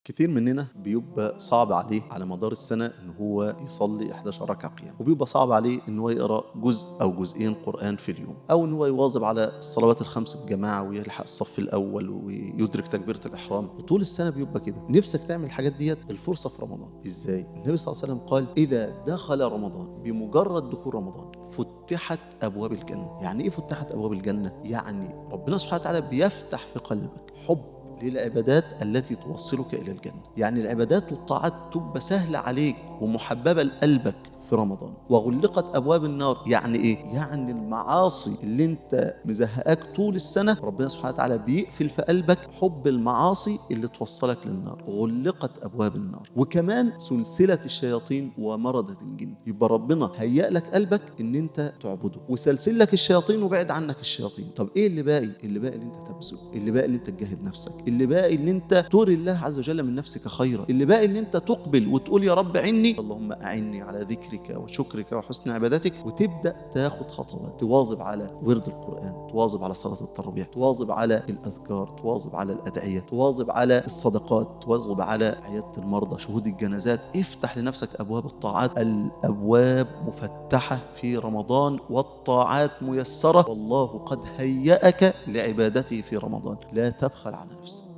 كتير مننا بيبقى صعب عليه على مدار السنة إن هو يصلي 11 ركعة قيام، وبيبقى صعب عليه إن هو يقرأ جزء أو جزئين قرآن في اليوم، أو إن هو يواظب على الصلوات الخمس بجماعة ويلحق الصف الأول ويدرك تكبيرة الإحرام، وطول السنة بيبقى كده. نفسك تعمل الحاجات ديت، الفرصة في رمضان. إزاي؟ النبي صلى الله عليه وسلم قال: إذا دخل رمضان، بمجرد دخول رمضان فتحت أبواب الجنة. يعني إيه فتحت أبواب الجنة؟ يعني ربنا سبحانه وتعالى بيفتح في قلبك حب للعبادات التي توصلك إلى الجنة. يعني العبادات والطاعات تبقى سهلة عليك ومحببة لقلبك في رمضان. وغلقت أبواب النار. يعني إيه؟ يعني المعاصي اللي أنت مزهقاك طول السنة، ربنا سبحانه وتعالى بيقفل في قلبك حب المعاصي اللي توصلك للنار. غلقت أبواب النار. وكمان سلسلة الشياطين ومردة الجن. يبقى ربنا هيأ لك قلبك إن أنت تعبده، وسلسل لك الشياطين وبعد عنك الشياطين. طب إيه اللي باقي؟ اللي باقي اللي أنت تبذل، اللي باقي اللي أنت تجاهد نفسك، اللي باقي اللي أنت تري الله عز وجل من نفسك خيرا، اللي باقي اللي أنت تقبل وتقول: يا رب عني، اللهم أعني على ذكرك وشكرك وحسن عبادتك. وتبدأ تاخد خطوات، تواظب على ورد القرآن، تواظب على صلاة التراويح، تواظب على الأذكار، تواظب على الأدعية، تواظب على الصدقات، تواظب على عيادة المرضى، شهود الجنازات. افتح لنفسك أبواب الطاعات. الأبواب مفتحة في رمضان، والطاعات ميسرة، والله قد هيأك لعبادته في رمضان. لا تبخل على نفسك.